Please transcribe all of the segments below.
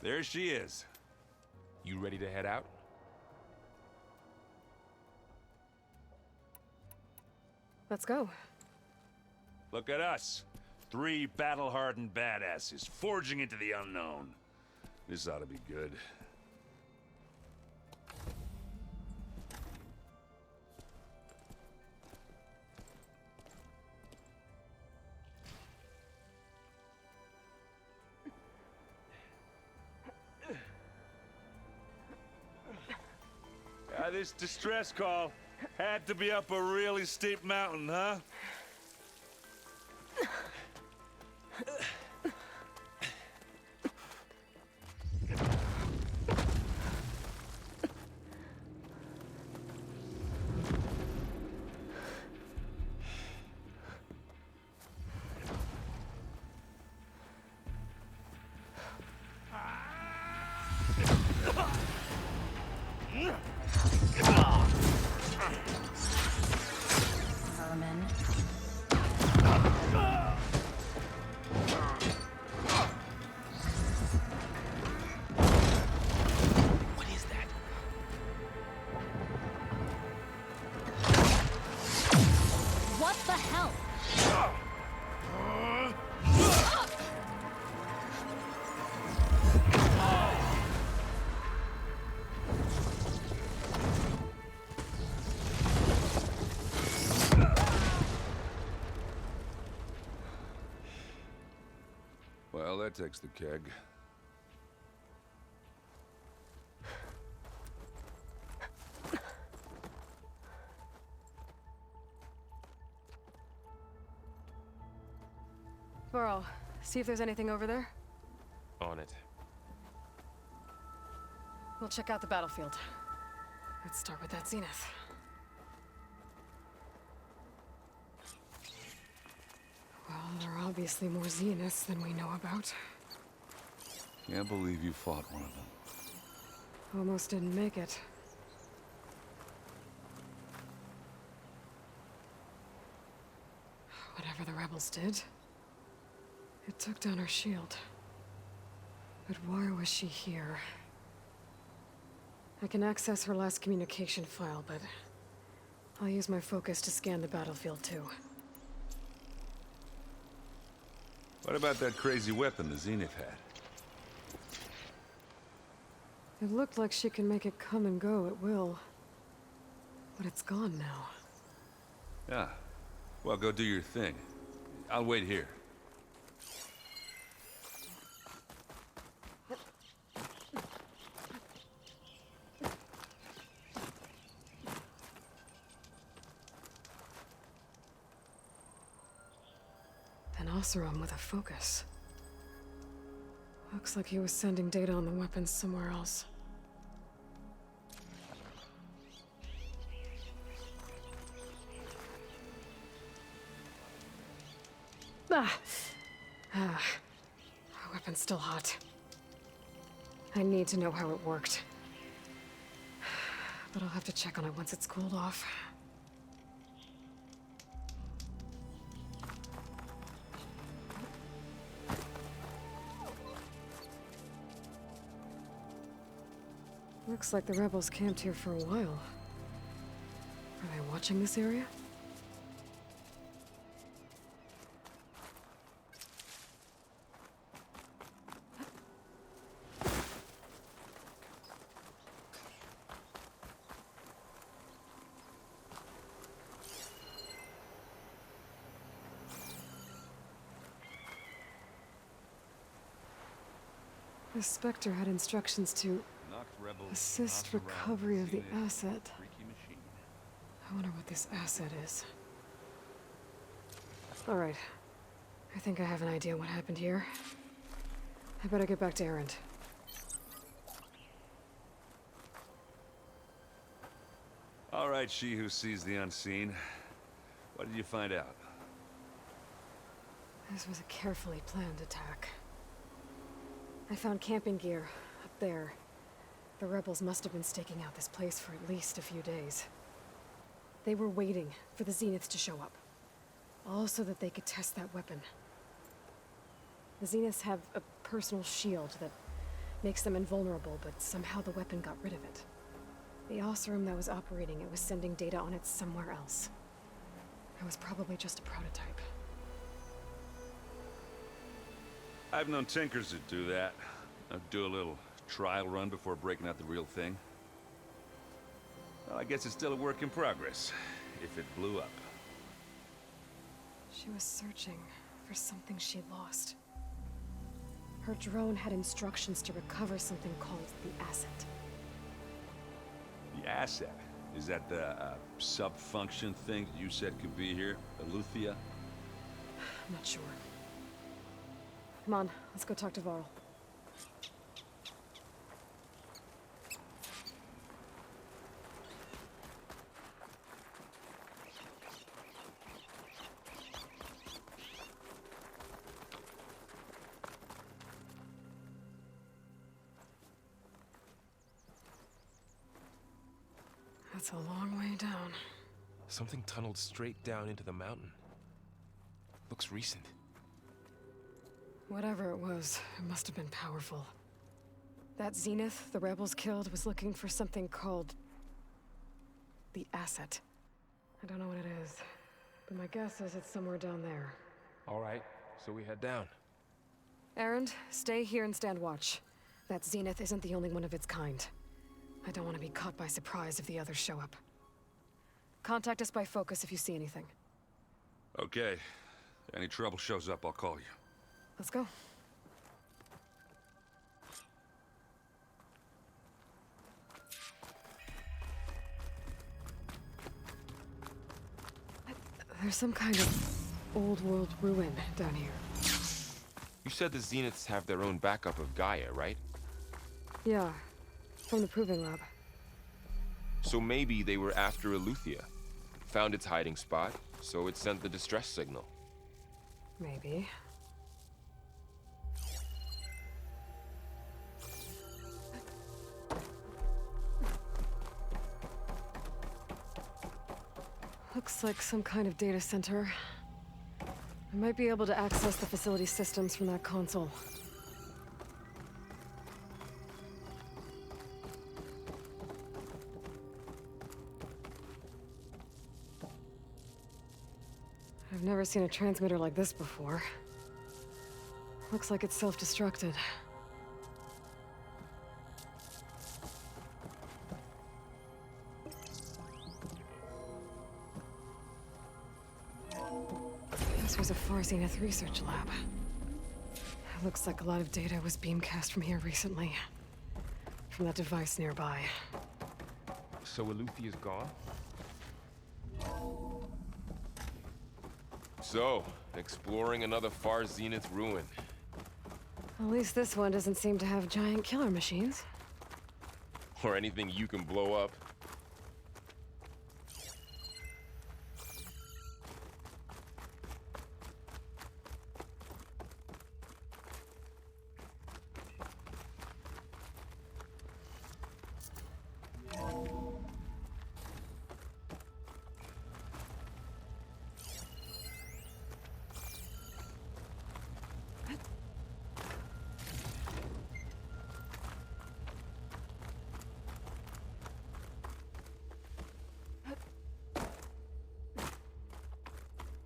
There she is. You ready to head out? Let's go. Look at us. 3 battle-hardened badasses forging into the unknown. This ought to be good. This distress call had to be up a really steep mountain, huh? Well, that takes the keg. Varl, see if there's anything over there. On it. We'll check out the battlefield. Let's start with that zenith. Well, there are obviously more zeniths than we know about. Can't believe you fought one of them. Almost didn't make it. Whatever the rebels did, it took down her shield. But why was she here? I can access her last communication file, but I'll use my focus to scan the battlefield too. What about that crazy weapon the Zenith had? It looked like she can make it come and go at will. But it's gone now. Yeah. Well, go do your thing. I'll wait here. An Oseram with a focus. Looks like he was sending data on the weapons somewhere else. Our weapon's still hot. I need to know how it worked. But I'll have to check on it once it's cooled off. Looks like the rebels camped here for a while. Are they watching this area? The Spectre had instructions to assist recovery of the asset. I wonder what this asset is. Alright. I think I have an idea what happened here. I better get back to Erend. Alright, she who sees the unseen. What did you find out? This was a carefully planned attack. I found camping gear up there. The rebels must have been staking out this place for at least a few days. They were waiting for the Zeniths to show up. All so that they could test that weapon. The Zeniths have a personal shield that Makes them invulnerable, but somehow the weapon got rid of it. The Osserum that was operating it was sending data on it somewhere else. It was probably just a prototype. I've known tinkers that do that. I'd do a little trial run before breaking out the real thing. Well, I guess it's still a work in progress, if it blew up. She was searching for something she lost. Her drone had instructions to recover something called the asset. The asset? Is that the sub-function thing that you said could be here? Aletheia? I'm not sure. Come on, let's go talk to Varl. That's a long way down. Something tunneled straight down into the mountain. Looks recent. Whatever it was, it must have been powerful. That Zenith the rebels killed was looking for something called the asset. I don't know what it is, but my guess is it's somewhere down there. All right, so we head down. Erend, stay here and stand watch. That Zenith isn't the only one of its kind. I don't want to be caught by surprise if the others show up. Contact us by focus if you see anything. Okay. Any trouble shows up, I'll call you. Let's go. There's some kind of old world ruin down here. You said the Zeniths have their own backup of Gaia, right? Yeah, from the Proving Lab. So maybe they were after Aletheia. Found its hiding spot, so it sent the distress signal. Maybe. Looks like some kind of data center. I might be able to access the facility systems from that console. I've never seen a transmitter like this before. Looks like it's self-destructed. This was a Far Zenith research lab. It looks like a lot of data was beamcast from here recently. From that device nearby. So Aletheia's gone? So, exploring another Far Zenith ruin. At least this one doesn't seem to have giant killer machines. Or anything you can blow up.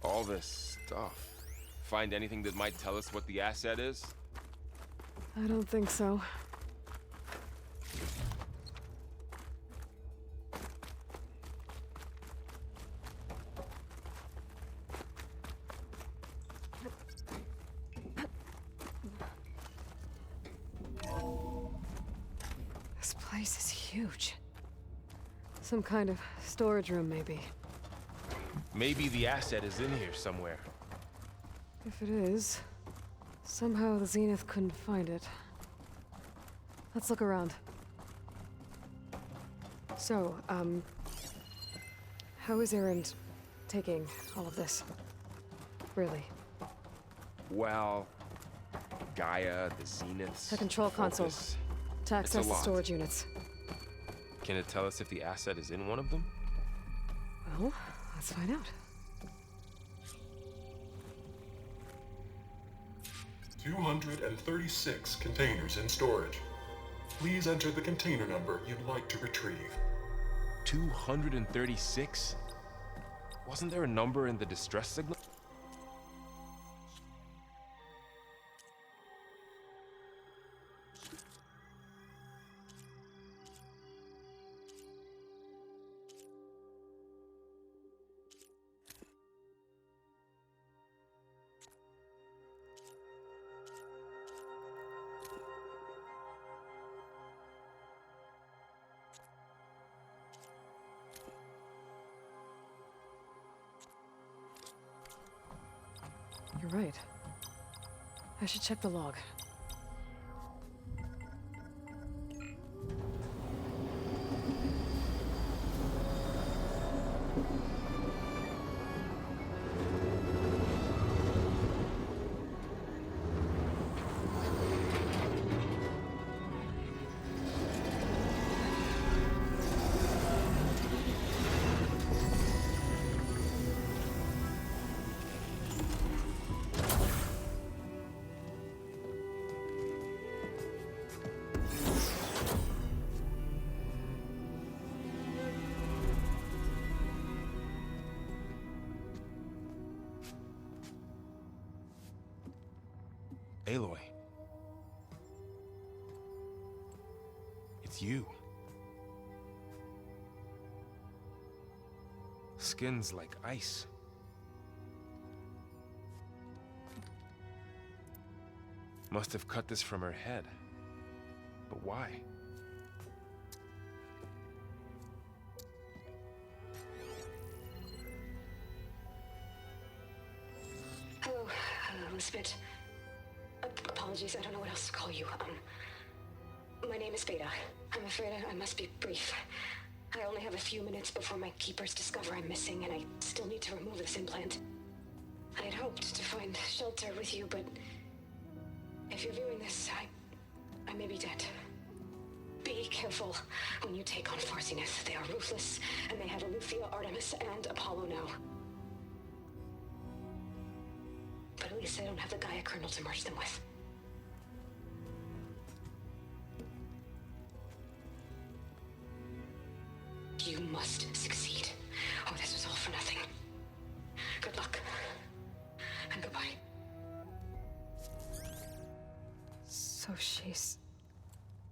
All this stuff. Find anything that might tell us what the asset is? I don't think so. This place is huge. Some kind of storage room, maybe. Maybe the asset is in here somewhere. If it is, somehow the Zenith couldn't find it. Let's look around. So, how is Erend taking all of this? Really? Well, Gaia, the Zeniths... The control console. Focus. To access It's a the lot. storage units. Can it tell us if the asset is in one of them? Well, let's find out. 236 containers in storage. Please enter the container number you'd like to retrieve. 236? Wasn't there a number in the distress signal? You're right. I should check the log. Aloy. It's you. Skin's like ice. Must have cut this from her head. But why? Hello, Spit. Apologies, I don't know what else to call you. My name is Beta. I'm afraid I must be brief. I only have a few minutes before my keepers discover I'm missing, and I still need to remove this implant. I had hoped to find shelter with you, but if you're viewing this, I may be dead. Be careful when you take on Farsineth. They are ruthless, and they have Aletheia, Artemis, and Apollo now. But at least I don't have the GAIA kernel to merge them with. You must succeed, or this was all for nothing. Good luck, and goodbye. So she's...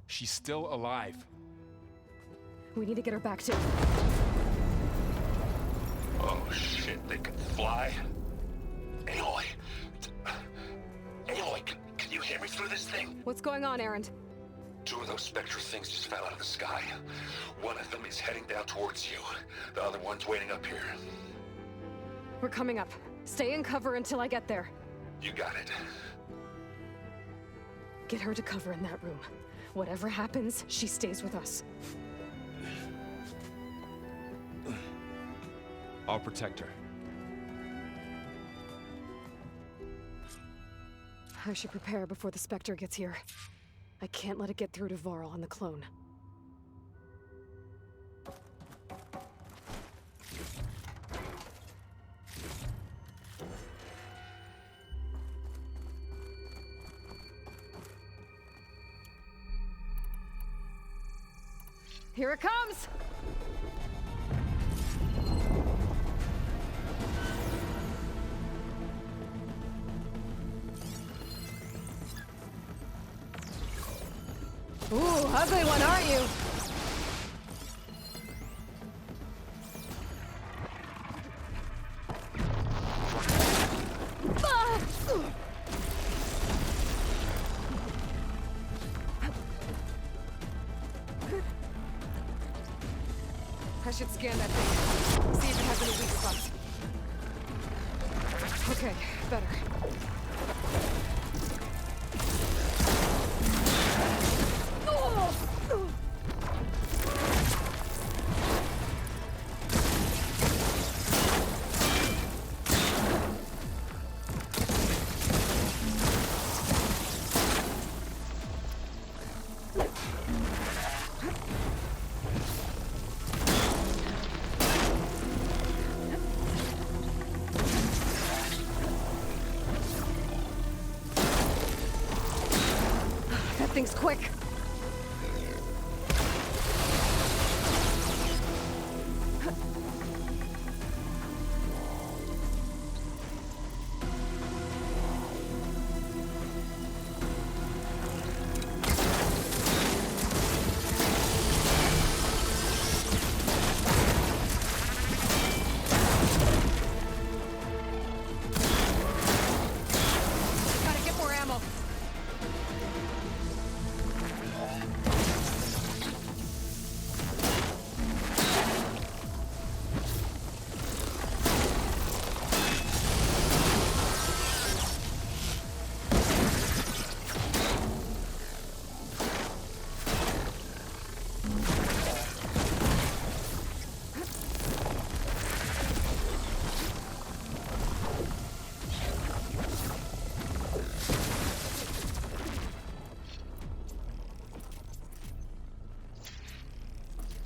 She's still alive. We need to get her back to... Oh shit, they can fly? Aloy. Aloy, can you hear me through this thing? What's going on, Erend? Two of those spectral things just fell out of the sky. One of them is heading down towards you. The other one's waiting up here. We're coming up. Stay in cover until I get there. You got it. Get her to cover in that room. Whatever happens, she stays with us. I'll protect her. I should prepare before the Spectre gets here. I can't let it get through to Varl on the clone. Here it comes! Ooh, ugly one, aren't you? I should scan that thing. See if it has any weak spots. Okay, better. Thing's quick.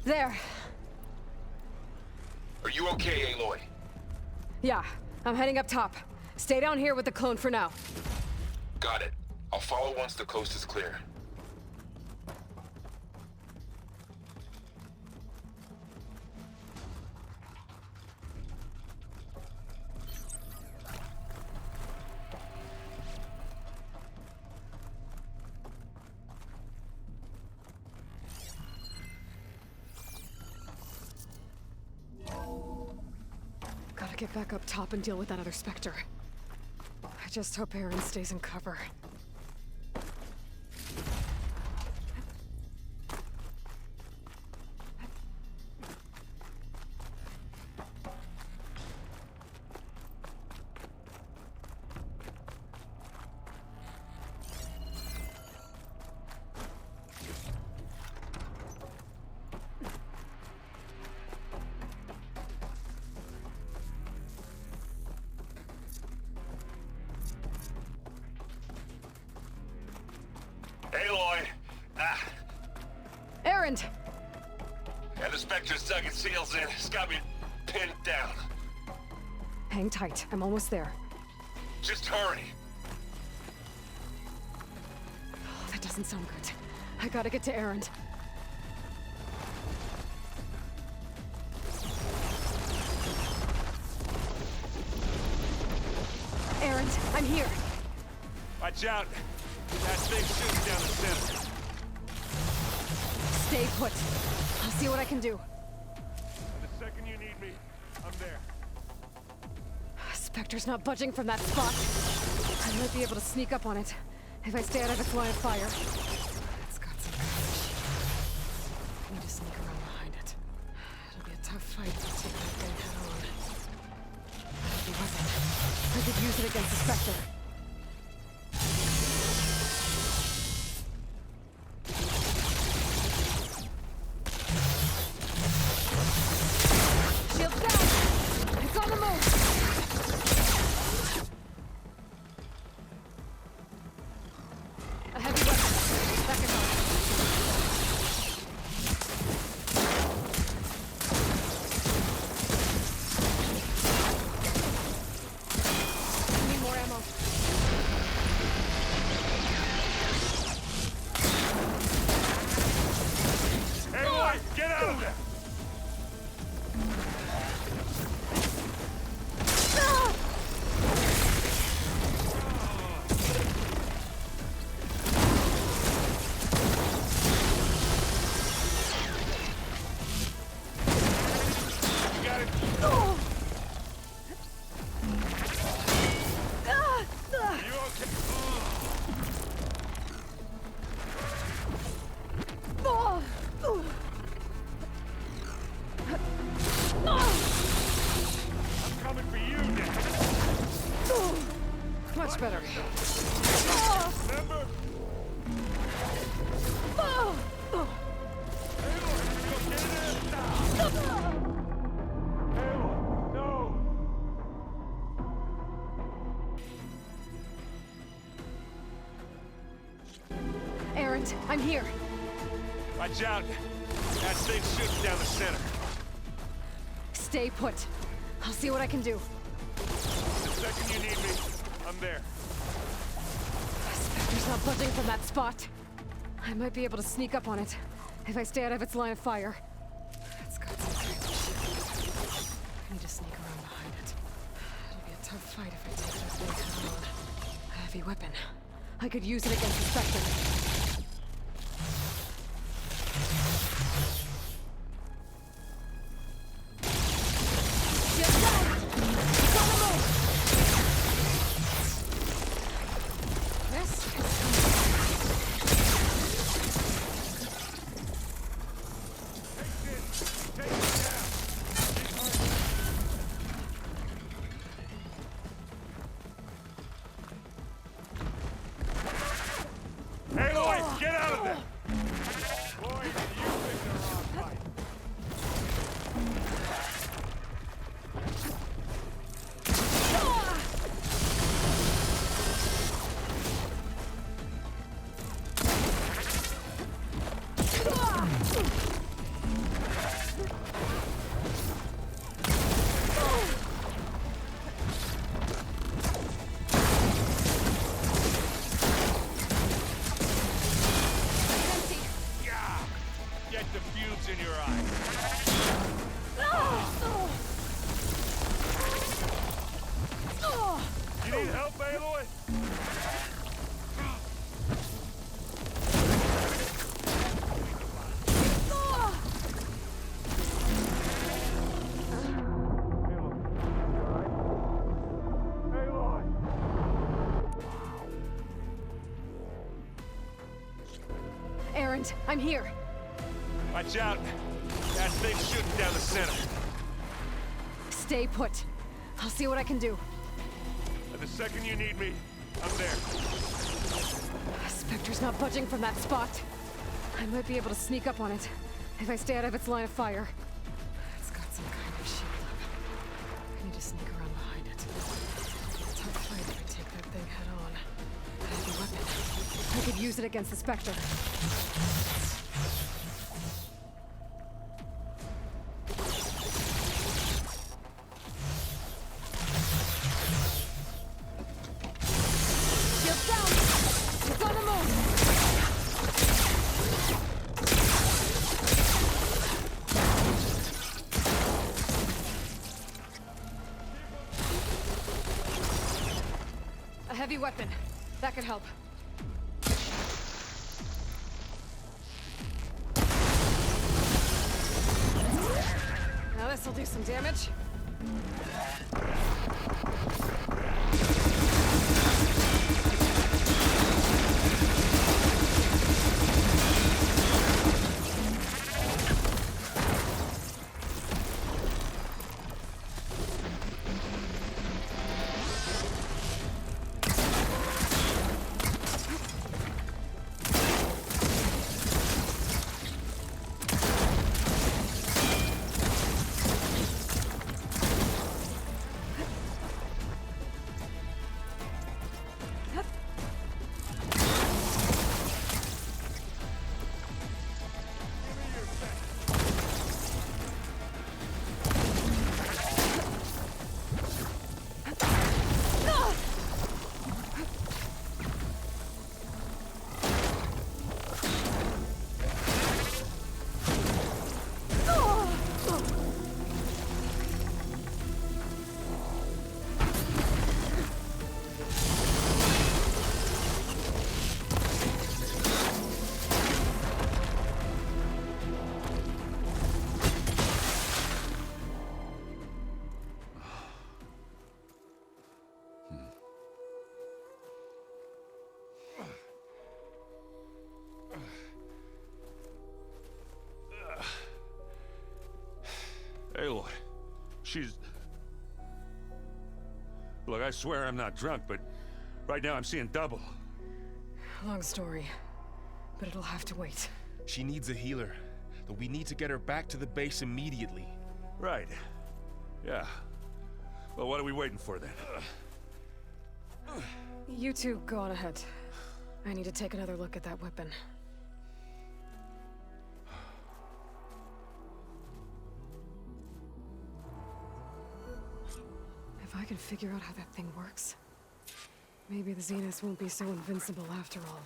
There. Are you okay, Aloy? Yeah, I'm heading up top. Stay down here with the clone for now. Got it. I'll follow once the coast is clear. Gotta get back up top and deal with that other Spectre. I just hope Erend stays in cover. Aloy! Erend! Yeah, the Spectre's dug its heels in. It's got me pinned down. Hang tight, I'm almost there. Just hurry. Oh, that doesn't sound good. I gotta get to Erend. Erend, I'm here. Watch out. That thing shoots down the center. Stay put. I'll see what I can do. The second you need me, I'm there. Spectre's not budging from that spot. I might be able to sneak up on it if I stay out of its line of fire. It's got some courage. I need to sneak around behind it. It'll be a tough fight to take that thing head on. Heavy weapon. I could use it against the Spectre. Shields down! It's on the move! A heavy weapon. That can help. I need more ammo. Aloy, get out of there! You got it. You okay? I'm coming for you now. Much better. Remember? No! Erend, I'm here. Watch out. That thing's shooting down the center. Stay put. I'll see what I can do. The second you need me, I'm there. Spectre's not budging from that spot. I might be able to sneak up on it if I stay out of its line of fire. It's got some courage. I need to sneak around behind it. It'll be a tough fight if I take those things head on. A heavy weapon. I could use it against the Spectre. Shield down! It's on the move! This is Take it down. Aloy! Erend, I'm here. Watch out! That thing's shooting down the center. Stay put. I'll see what I can do. And the second you need me, I'm there. Spectre's not budging from that spot. I might be able to sneak up on it if I stay out of its line of fire. It's got some kind of shield up. I need to sneak around behind it. Tough fight if I take that thing head on. I have a weapon. I could use it against the Spectre. Shield down! It's on the move! A heavy weapon. That could help. Now this'll do some damage. Aloy, she's... Look, I swear I'm not drunk, but right now I'm seeing double. Long story, but it'll have to wait. She needs a healer, but we need to get her back to the base immediately. Right. Yeah. Well, what are we waiting for then? You two go on ahead. I need to take another look at that weapon. If I can figure out how that thing works, maybe the Zeniths won't be so invincible after all.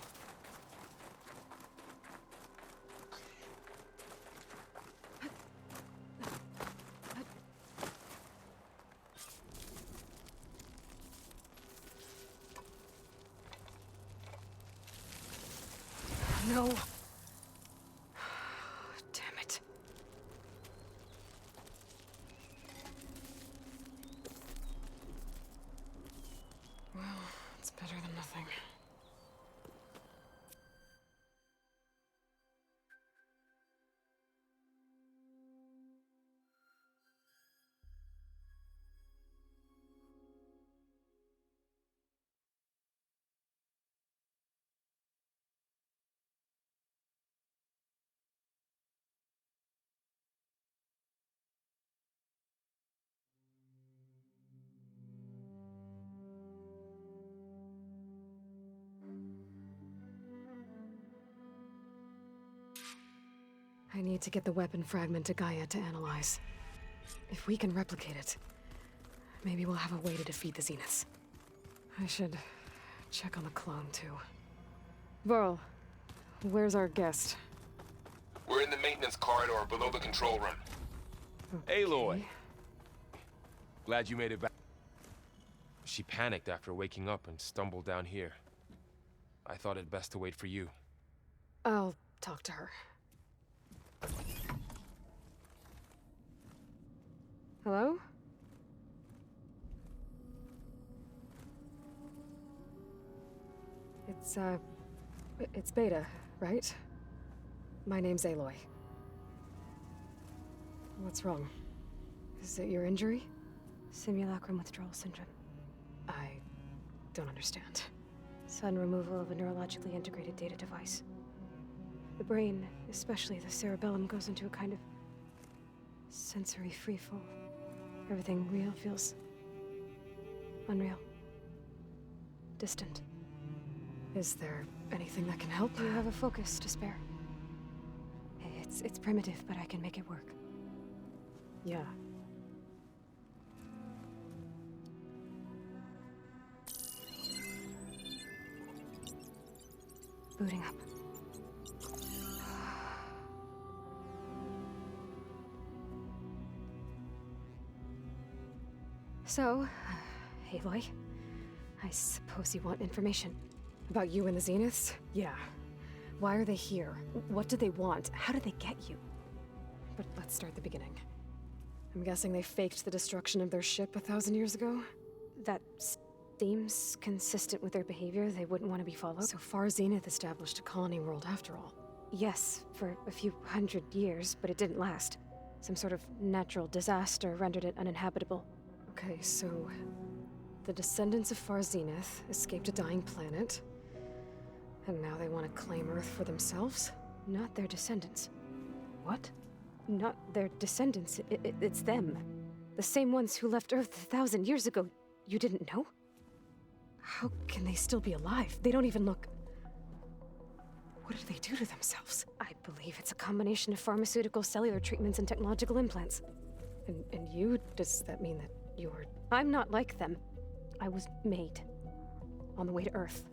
No. Damn it. Well, it's better than nothing. I need to get the weapon fragment to GAIA to analyze. If we can replicate it, maybe we'll have a way to defeat the Zeniths. I should check on the clone, too. Varl, where's our guest? We're in the maintenance corridor below the control room. Okay. Aloy! Glad you made it back. She panicked after waking up and stumbled down here. I thought it best to wait for you. I'll talk to her. Hello? It's Beta, right? My name's Aloy. What's wrong? Is it your injury? Simulacrum withdrawal syndrome. I don't understand. Sudden removal of a neurologically integrated data device. The brain, especially the cerebellum, goes into a kind of sensory freefall. Everything real feels unreal. Distant. Is there anything that can help? Do you have a focus to spare? It's primitive, but I can make it work. Yeah. Booting up. So, Aloy, I suppose you want information. About you and the Zeniths? Yeah. Why are they here? What do they want? How did they get you? But let's start at the beginning. I'm guessing they faked the destruction of their ship 1,000 years ago? That seems consistent with their behavior. They wouldn't want to be followed. So far, Zenith established a colony world after all. Yes, for a few hundred years, but it didn't last. Some sort of natural disaster rendered it uninhabitable. Okay, so the descendants of Far Zenith escaped a dying planet, and now they want to claim Earth for themselves? Not their descendants. What? Not their descendants. It's them. The same ones who left Earth 1,000 years ago. You didn't know? How can they still be alive? They don't even look... What did they do to themselves? I believe it's a combination of pharmaceutical, cellular treatments, and technological implants. And you? Does that mean that you're... I'm not like them. I was made. On the way to Earth.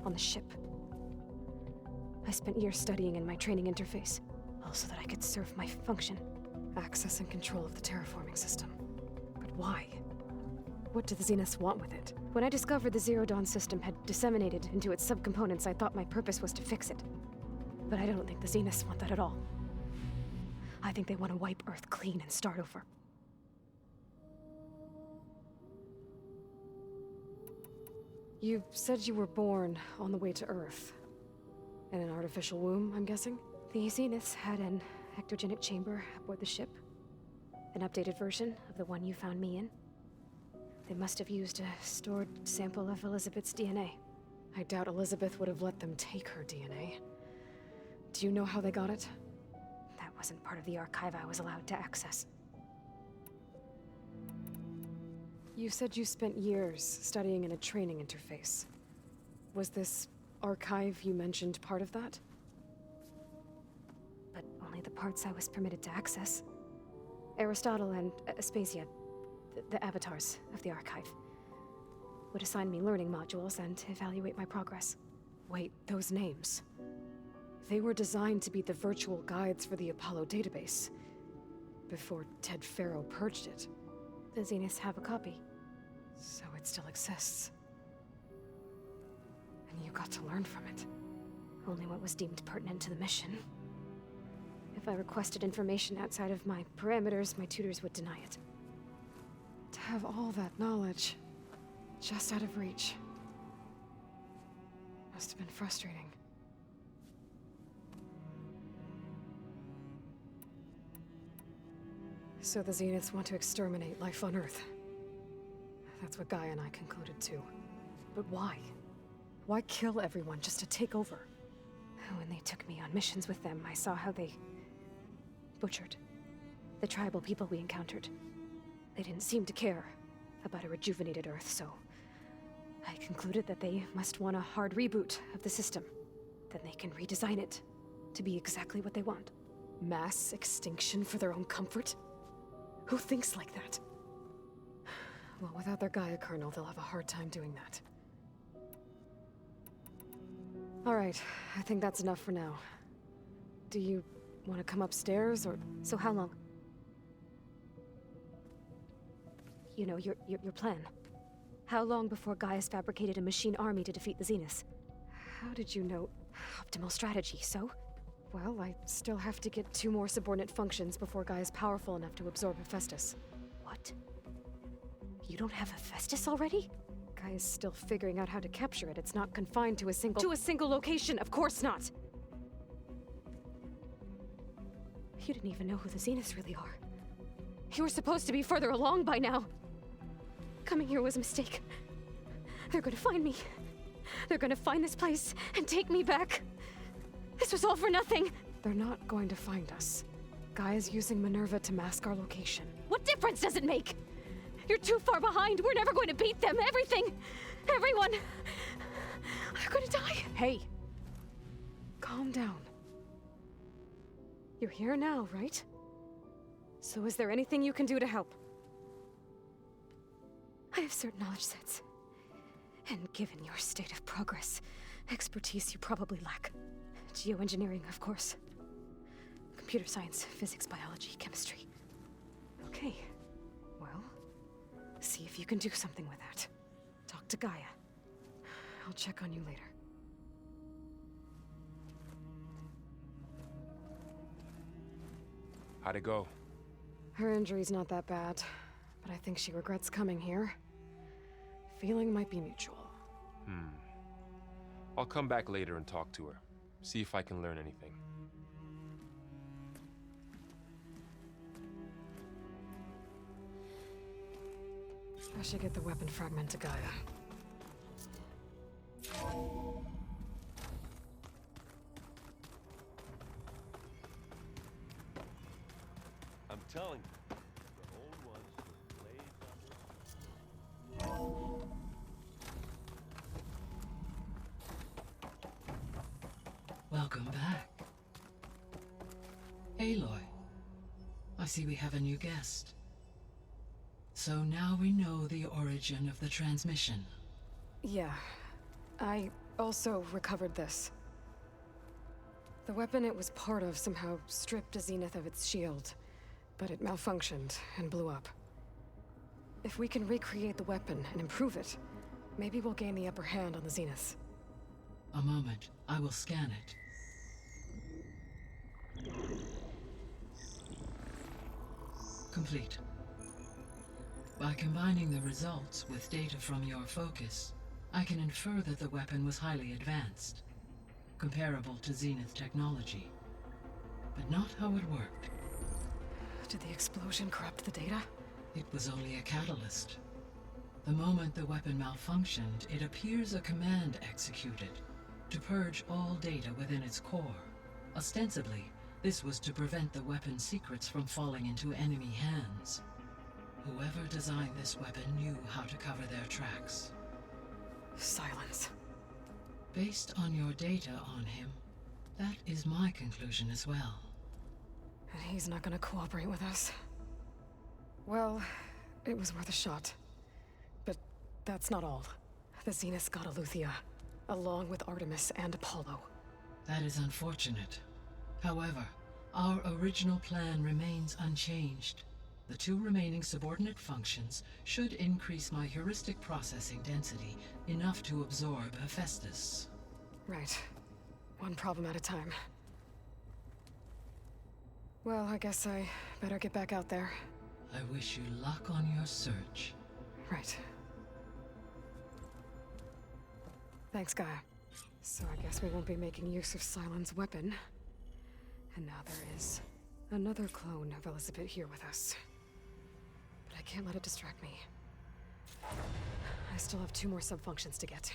On the ship. I spent years studying in my training interface, all so that I could serve my function. Access and control of the terraforming system. But why? What do the Zeniths want with it? When I discovered the Zero Dawn system had disseminated into its subcomponents, I thought my purpose was to fix it. But I don't think the Zeniths want that at all. I think they want to wipe Earth clean and start over. You said you were born on the way to Earth. In an artificial womb, I'm guessing? The Zeniths had an ectogenic chamber aboard the ship. An updated version of the one you found me in. They must have used a stored sample of Elizabeth's DNA. I doubt Elizabeth would have let them take her DNA. Do you know how they got it? That wasn't part of the archive I was allowed to access. You said you spent years studying in a training interface. Was this archive you mentioned part of that? But only the parts I was permitted to access. Aristotle and Aspasia, the avatars of the archive, would assign me learning modules and evaluate my progress. Wait, those names. They were designed to be the virtual guides for the Apollo database, before Ted Faro purged it. The Zeniths have a copy. So it still exists. And you got to learn from it. Only what was deemed pertinent to the mission. If I requested information outside of my parameters, my tutors would deny it. To have all that knowledge, just out of reach, must have been frustrating. So the Zeniths want to exterminate life on Earth. That's what GAIA and I concluded too. But why? Why kill everyone just to take over? When they took me on missions with them, I saw how they butchered the tribal people we encountered. They didn't seem to care about a rejuvenated Earth, so I concluded that they must want a hard reboot of the system. Then they can redesign it to be exactly what they want. Mass extinction for their own comfort? Who thinks like that? Well, without their GAIA kernel, they'll have a hard time doing that. All right, I think that's enough for now. Do you want to come upstairs, or... So how long? You know, your plan. How long before Gaia's fabricated a machine army to defeat the Zeniths? How did you know? Optimal strategy, so? Well, I still have to get 2 more subordinate functions before Gaia's powerful enough to absorb Hephaestus. What? You don't have Hephaestus already? Gaia's still figuring out how to capture it. It's not confined to a single location, of course not! You didn't even know who the Zeniths really are. You were supposed to be further along by now. Coming here was a mistake. They're gonna find me. They're gonna find this place and take me back. This was all for nothing. They're not going to find us. Gaia's using Minerva to mask our location. What difference does it make? You're too far behind. We're never going to beat them. Everything. Everyone. They're gonna die. Hey. Calm down. You're here now, right? So is there anything you can do to help? I have certain knowledge sets. And given your state of progress, expertise you probably lack. Geoengineering, of course. Computer science, physics, biology, chemistry. Okay. Well, see if you can do something with that. Talk to Gaia. I'll check on you later. How'd it go? Her injury's not that bad, but I think she regrets coming here. Feeling might be mutual. I'll come back later and talk to her. See if I can learn anything. I should get the weapon fragment to Gaia. I'm telling you, the old ones were blades on the... Welcome back. Aloy, I see we have a new guest. So now we know the origin of the transmission. Yeah. I also recovered this. The weapon it was part of somehow stripped a Zenith of its shield, but it malfunctioned and blew up. If we can recreate the weapon and improve it, maybe we'll gain the upper hand on the Zeniths. A moment, I will scan it. Complete. By combining the results with data from your focus, I can infer that the weapon was highly advanced, comparable to Zenith technology, but not how it worked. Did the explosion corrupt the data? It was only a catalyst. The moment the weapon malfunctioned, it appears a command executed to purge all data within its core. Ostensibly, this was to prevent the weapon's secrets from falling into enemy hands. Whoever designed this weapon knew how to cover their tracks. Sylens. Based on your data on him, that is my conclusion as well. And he's not gonna cooperate with us. Well, it was worth a shot. But that's not all. The Zeniths got Aletheia, along with Artemis and Apollo. That is unfortunate. However, our original plan remains unchanged. The two remaining subordinate functions should increase my heuristic processing density enough to absorb Hephaestus. Right. One problem at a time. Well, I guess I better get back out there. I wish you luck on your search. Right. Thanks, Gaia. So I guess we won't be making use of Sylens' weapon. And now there is another clone of Elizabeth here with us. But I can't let it distract me. I still have 2 more sub-functions to get.